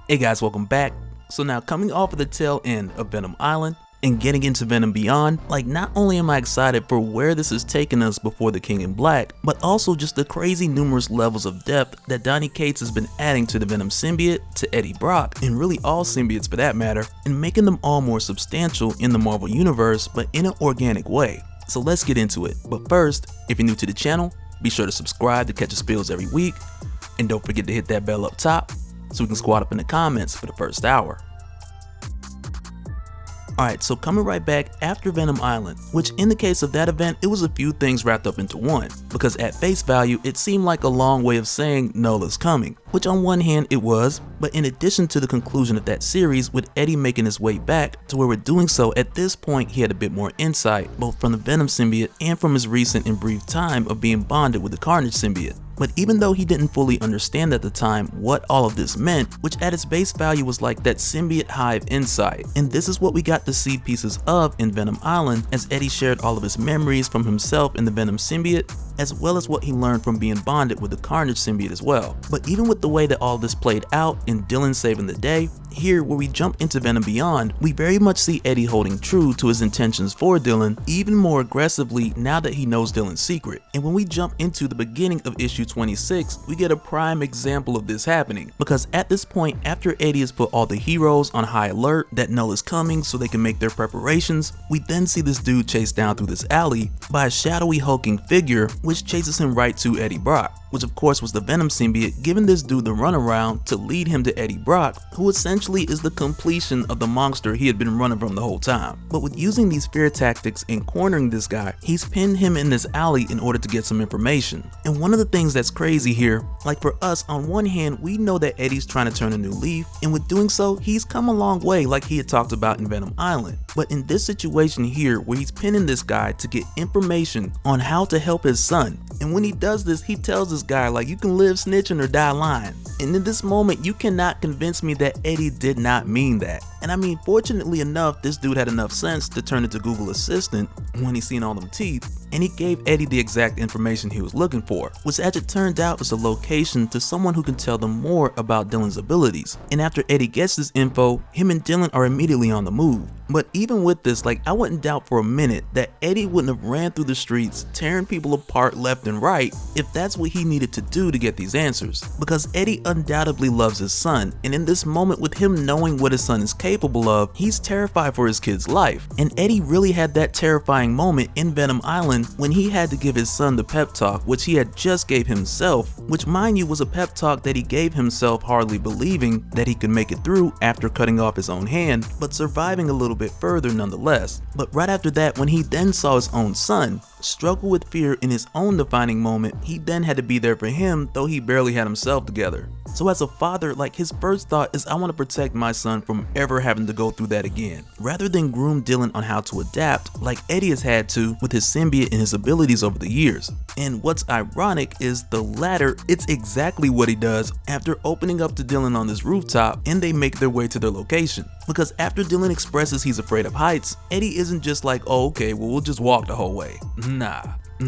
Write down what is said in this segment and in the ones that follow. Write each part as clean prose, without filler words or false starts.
Hey guys, welcome back. So now coming off of the tail end of Venom Island and getting into Venom Beyond, like not only am I excited for where this is taking us before the King in Black, but also just the crazy numerous levels of depth that Donny Cates has been adding to the Venom symbiote, to Eddie Brock, and really all symbiotes for that matter, and making them all more substantial in the Marvel Universe, but in an organic way. So let's get into it. But first, if you're new to the channel, be sure to subscribe to catch the spills every week, and don't forget to hit that bell up top so we can squat up in the comments for the first hour. Alright, so coming right back after Venom Island, which in the case of that event, it was a few things wrapped up into one, because at face value, it seemed like a long way of saying Knull is coming, which on one hand it was, but in addition to the conclusion of that series with Eddie making his way back to where we're doing so, at this point he had a bit more insight, both from the Venom symbiote and from his recent and brief time of being bonded with the Carnage symbiote. But even though he didn't fully understand at the time what all of this meant, which at its base value was like that symbiote Hive insight, and this is what we got to see pieces of in Venom Island as Eddie shared all of his memories from himself in the Venom symbiote, as well as what he learned from being bonded with the Carnage symbiote as well. But even with the way that all this played out and Dylan saving the day, here where we jump into Venom Beyond, we very much see Eddie holding true to his intentions for Dylan even more aggressively now that he knows Dylan's secret. And when we jump into the beginning of issue 26, we get a prime example of this happening, because at this point, after Eddie has put all the heroes on high alert that Knull is coming so they can make their preparations, we then see this dude chased down through this alley by a shadowy hulking figure which chases him right to Eddie Brock, which of course was the Venom symbiote giving this dude the runaround to lead him to Eddie Brock, who essentially is the completion of the monster he had been running from the whole time. But with using these fear tactics and cornering this guy, he's pinned him in this alley in order to get some information. And one of the things that's crazy here, like for us, on one hand we know that Eddie's trying to turn a new leaf, and with doing so he's come a long way like he had talked about in Venom Island. But in this situation here where he's pinning this guy to get information on how to help his son, and when he does this he tells this guy like, you can live snitching or die lying. And in this moment you cannot convince me that Eddie did not mean that. And I mean, fortunately enough, this dude had enough sense to turn into Google Assistant when he seen all them teeth, and he gave Eddie the exact information he was looking for, which as it turned out was a location to someone who can tell them more about Dylan's abilities. And after Eddie gets this info, him and Dylan are immediately on the move. But even with this, like, I wouldn't doubt for a minute that Eddie wouldn't have ran through the streets tearing people apart left and right if that's what he needed to do to get these answers, because Eddie undoubtedly loves his son, and in this moment with him knowing what his son is capable of, he's terrified for his kid's life. And Eddie really had that terrifying moment in Venom Island when he had to give his son the pep talk which he had just gave himself, which mind you was a pep talk that he gave himself hardly believing that he could make it through after cutting off his own hand, but surviving a little bit further nonetheless. But right after that, when he then saw his own son struggle with fear in his own defining moment, he then had to be there for him, though he barely had himself together. So as a father, like, his first thought is, I want to protect my son from ever having to go through that again, rather than groom Dylan on how to adapt like Eddie has had to with his symbiote and his abilities over the years. And what's ironic is the latter, it's exactly what he does after opening up to Dylan on this rooftop and they make their way to their location. Because after Dylan expresses he's afraid of heights, Eddie isn't just like, oh okay, well we'll just walk the whole way. Nah.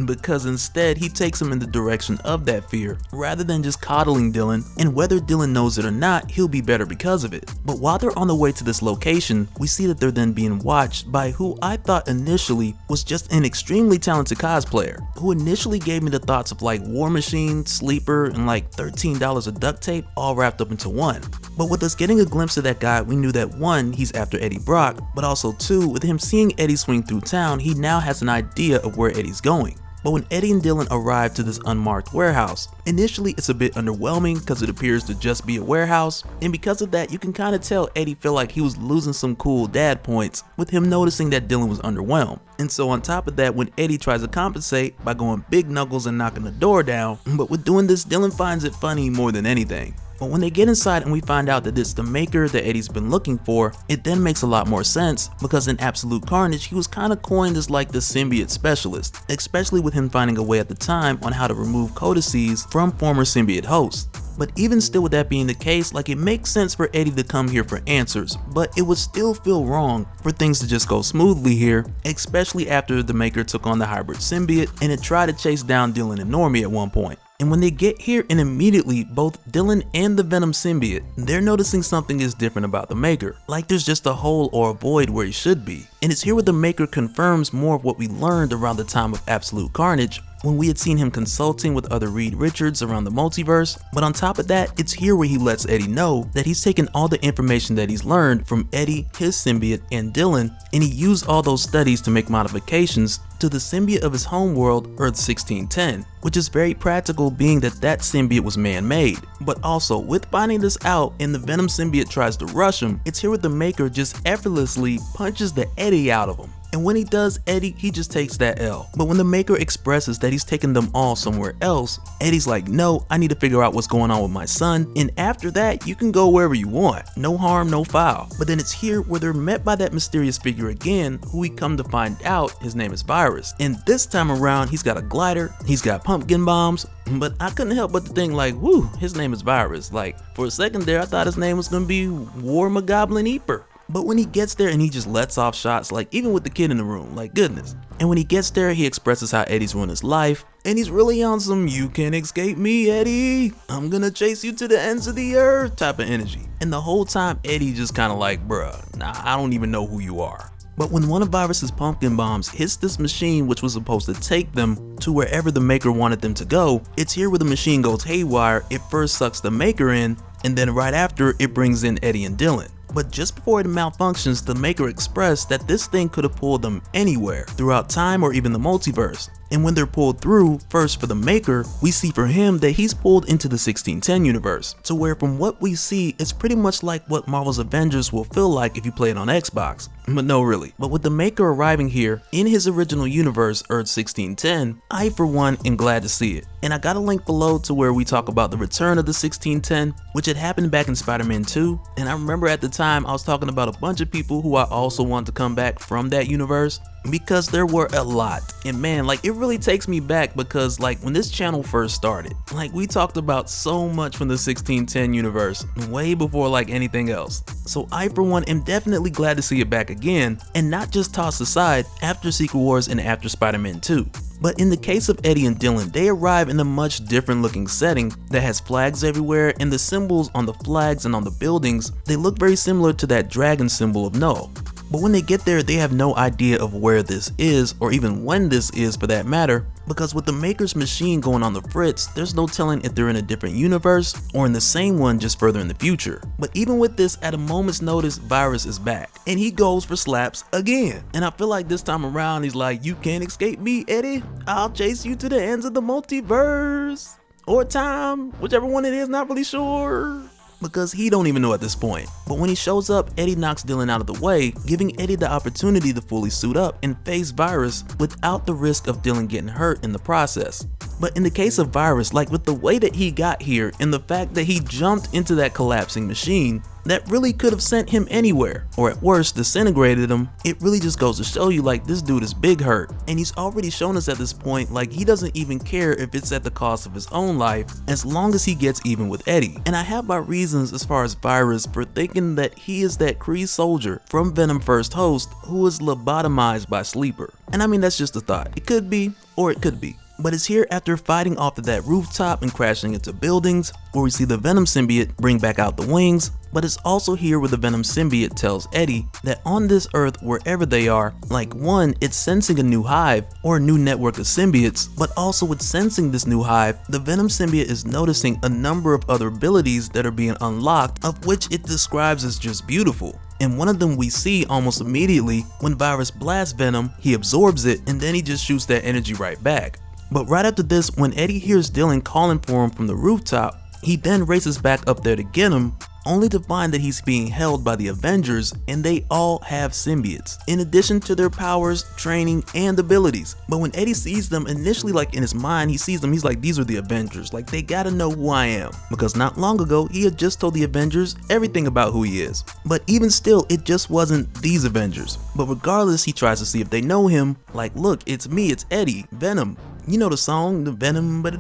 Because instead he takes him in the direction of that fear rather than just coddling Dylan, and whether Dylan knows it or not, he'll be better because of it. But while they're on the way to this location, we see that they're then being watched by who I thought initially was just an extremely talented cosplayer, who initially gave me the thoughts of like War Machine, Sleeper, and like $13 of duct tape all wrapped up into one. But with us getting a glimpse of that guy, we knew that one, he's after Eddie Brock, but also two, with him seeing Eddie swing through town, he now has an idea of where Eddie's going. But when Eddie and Dylan arrive to this unmarked warehouse, initially it's a bit underwhelming because it appears to just be a warehouse, and because of that you can kind of tell Eddie felt like he was losing some cool dad points with him noticing that Dylan was underwhelmed. And so on top of that, when Eddie tries to compensate by going big knuckles and knocking the door down, but with doing this Dylan finds it funny more than anything. But when they get inside and we find out that it's the maker that Eddie's been looking for, it then makes a lot more sense, because in Absolute Carnage he was kind of coined as like the symbiote specialist, especially with him finding a way at the time on how to remove codices from former symbiote hosts. But even still, with that being the case, like, it makes sense for Eddie to come here for answers, but it would still feel wrong for things to just go smoothly here, especially after the maker took on the hybrid symbiote and it tried to chase down Dylan and Normie at one point. And when they get here, and immediately both Dylan and the Venom symbiote, they're noticing something is different about the Maker. Like there's just a hole or a void where he should be. And it's here where the Maker confirms more of what we learned around the time of Absolute Carnage, when we had seen him consulting with other Reed Richards around the multiverse. But on top of that, it's here where he lets Eddie know that he's taken all the information that he's learned from Eddie, his symbiote, and Dylan, and he used all those studies to make modifications to the symbiote of his homeworld, Earth 1610, which is very practical being that that symbiote was man-made. But also, with finding this out and the Venom symbiote tries to rush him, it's here where the Maker just effortlessly punches the Eddie out of him. And when he does Eddie, he just takes that L. But when the Maker expresses that he's taking them all somewhere else, Eddie's like, no, I need to figure out what's going on with my son, and after that, you can go wherever you want. No harm, no foul. But then it's here where they're met by that mysterious figure again, who we come to find out his name is Virus. And this time around, he's got a glider, he's got pumpkin bombs, but I couldn't help but to think like, whoo, his name is Virus. Like, for a second there, I thought his name was gonna be Warmagoblin Eeper. But when he gets there and he just lets off shots, like even with the kid in the room, like goodness. And when he gets there, he expresses how Eddie's ruined his life, and he's really on some "you can't escape me, Eddie, I'm gonna chase you to the ends of the earth" type of energy. And the whole time Eddie just kinda like, bruh, nah, I don't even know who you are. But when one of Virus's pumpkin bombs hits this machine, which was supposed to take them to wherever the Maker wanted them to go, it's here where the machine goes haywire. It first sucks the Maker in, and then right after it brings in Eddie and Dylan. But just before it malfunctions, the Maker expressed that this thing could have pulled them anywhere, throughout time or even the multiverse. And when they're pulled through, first for the Maker, we see for him that he's pulled into the 1610 universe, to where from what we see, it's pretty much like what Marvel's Avengers will feel like if you play it on Xbox. But no really. But with the Maker arriving here, in his original universe, Earth 1610, I for one am glad to see it. And I got a link below to where we talk about the return of the 1610, which had happened back in Spider-Man 2, and I remember at the time I was talking about a bunch of people who I also want to come back from that universe, because there were a lot. And man, like it really takes me back, because like when this channel first started, like we talked about so much from the 1610 universe, way before like anything else. So I for one am definitely glad to see it back again, and not just tossed aside after Secret Wars and after Spider-Man 2. But in the case of Eddie and Dylan, they arrive in a much different looking setting that has flags everywhere, and the symbols on the flags and on the buildings, they look very similar to that dragon symbol of Knull. But when they get there, they have no idea of where this is, or even when this is for that matter, because with the Maker's machine going on the fritz, there's no telling if they're in a different universe or in the same one just further in the future. But even with this, at a moment's notice, Virus is back, and he goes for slaps again. And I feel like this time around, he's like, you can't escape me, Eddie, I'll chase you to the ends of the multiverse, or time, whichever one it is, not really sure, because he don't even know at this point. But when he shows up, Eddie knocks Dylan out of the way, giving Eddie the opportunity to fully suit up and face Virus without the risk of Dylan getting hurt in the process. But in the case of Virus, like with the way that he got here and the fact that he jumped into that collapsing machine, that really could have sent him anywhere, or at worst disintegrated him. It really just goes to show you like this dude is big hurt, and he's already shown us at this point like he doesn't even care if it's at the cost of his own life, as long as he gets even with Eddie. And I have my reasons as far as Virus for thinking that he is that Kree soldier from Venom First Host who was lobotomized by Sleeper. And I mean, that's just a thought. It could be, or it could be. But it's here after fighting off of that rooftop and crashing into buildings where we see the Venom symbiote bring back out the wings. But it's also here where the Venom symbiote tells Eddie that on this earth, wherever they are, like one, it's sensing a new hive or a new network of symbiotes, but also with sensing this new hive, the Venom symbiote is noticing a number of other abilities that are being unlocked, of which it describes as just beautiful. And one of them we see almost immediately. When Virus blasts Venom, he absorbs it, and then he just shoots that energy right back. But right after this, when Eddie hears Dylan calling for him from the rooftop, he then races back up there to get him, only to find that he's being held by the Avengers, and they all have symbiotes, in addition to their powers, training, and abilities. But when Eddie sees them, initially like in his mind, he sees them, he's like, these are the Avengers, like they gotta know who I am. Because not long ago, he had just told the Avengers everything about who he is. But even still, it just wasn't these Avengers. But regardless, he tries to see if they know him, like, look, it's me, it's Eddie, Venom. You know the song, the Venom, you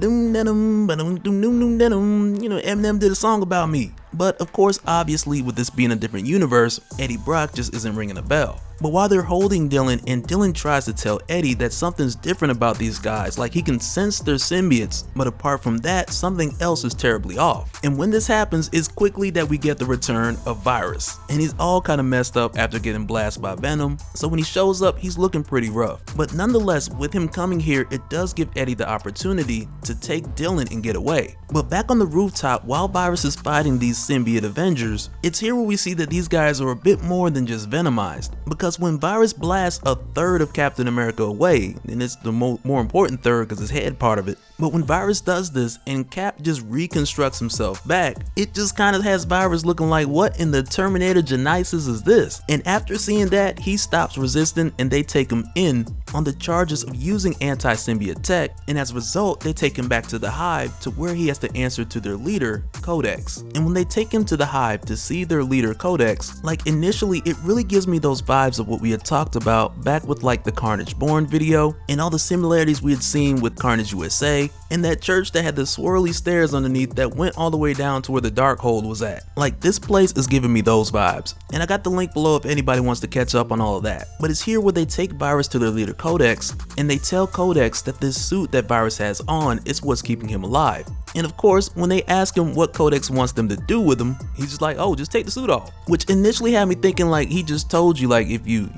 know, Eminem did a song about me. But of course, obviously with this being a different universe, Eddie Brock just isn't ringing a bell. But while they're holding Dylan, and Dylan tries to tell Eddie that something's different about these guys, like he can sense their symbiotes, but apart from that, something else is terribly off. And when this happens, it's quickly that we get the return of Virus, and he's all kind of messed up after getting blasted by Venom, so when he shows up, he's looking pretty rough. But nonetheless, with him coming here, it does give Eddie the opportunity to take Dylan and get away. But back on the rooftop, while Virus is fighting these symbiote Avengers, it's here where we see that these guys are a bit more than just venomized, because when Virus blasts a third of Captain America away, and it's the more important third because his head part of it, but when Virus does this and Cap just reconstructs himself back, it just kind of has Virus looking like, what in the Terminator Genesis is this? And after seeing that, he stops resisting and they take him in on the charges of using anti-symbiote tech, and as a result, they take him back to the Hive to where he has to answer to their leader, Codex. And when they take him to the Hive to see their leader, Codex, like initially it really gives me those vibes of what we had talked about back with like the Carnage Born video and all the similarities we had seen with Carnage USA and that church that had the swirly stairs underneath that went all the way down to where the Darkhold was at. Like this place is giving me those vibes, and I got the link below if anybody wants to catch up on all of that. But it's here where they take Virus to their leader Codex and they tell Codex that this suit that Virus has on is what's keeping him alive. And of course, when they ask him what Codex wants them to do with him, he's just like, oh, just take the suit off. Which initially had me thinking like he just told you like if you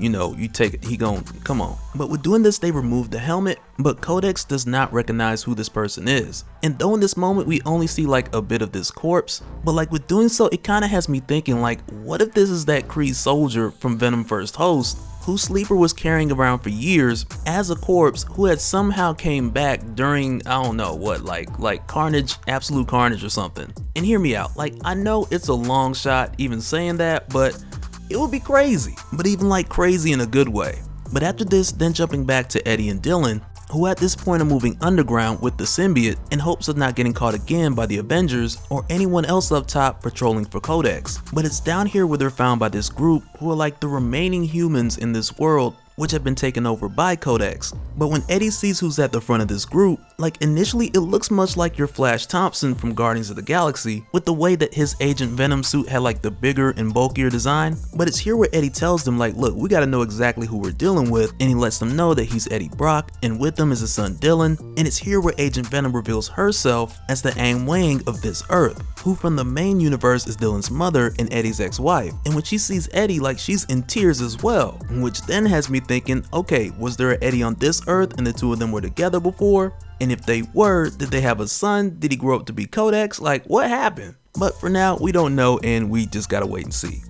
take it, he gon' come on. But with doing this, they remove the helmet, but Codex does not recognize who this person is. And though in this moment we only see like a bit of this corpse, but like with doing so, it kind of has me thinking like, what if this is that Kree soldier from Venom First Host who Sleeper was carrying around for years as a corpse, who had somehow came back during, I don't know what, like Carnage, Absolute Carnage or something. And hear me out, like I know it's a long shot even saying that, but it would be crazy, but even like crazy in a good way. But after this, then jumping back to Eddie and Dylan, who at this point are moving underground with the symbiote in hopes of not getting caught again by the Avengers or anyone else up top patrolling for Codex. But it's down here where they're found by this group who are like the remaining humans in this world which have been taken over by Codex. But when Eddie sees who's at the front of this group, like initially it looks much like your Flash Thompson from Guardians of the Galaxy with the way that his Agent Venom suit had like the bigger and bulkier design. But it's here where Eddie tells them like, look, we gotta know exactly who we're dealing with, and he lets them know that he's Eddie Brock and with them is his son Dylan. And it's here where Agent Venom reveals herself as the Ang Wang of this Earth, who from the main universe is Dylan's mother and Eddie's ex-wife. And when she sees Eddie, like she's in tears as well, which then has me thinking, okay, was there an Eddie on this Earth and the two of them were together before? And if they were, did they have a son? Did he grow up to be Codex? Like what happened? But for now, we don't know and we just gotta wait and see.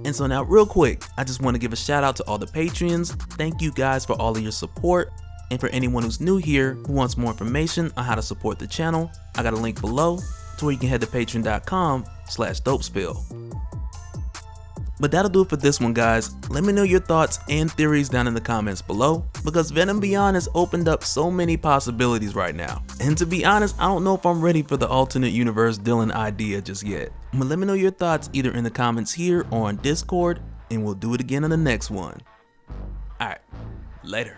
And so now real quick, I just want to give a shout out to all the Patreons. Thank you guys for all of your support. And for anyone who's new here who wants more information on how to support the channel, I got a link below to where you can head to patreon.com/dopespill. But that'll do it for this one, guys. Let me know your thoughts and theories down in the comments below, because Venom Beyond has opened up so many possibilities right now. And to be honest, I don't know if I'm ready for the alternate universe Dylan idea just yet. But let me know your thoughts either in the comments here or on Discord, and we'll do it again on the next one. Alright, later.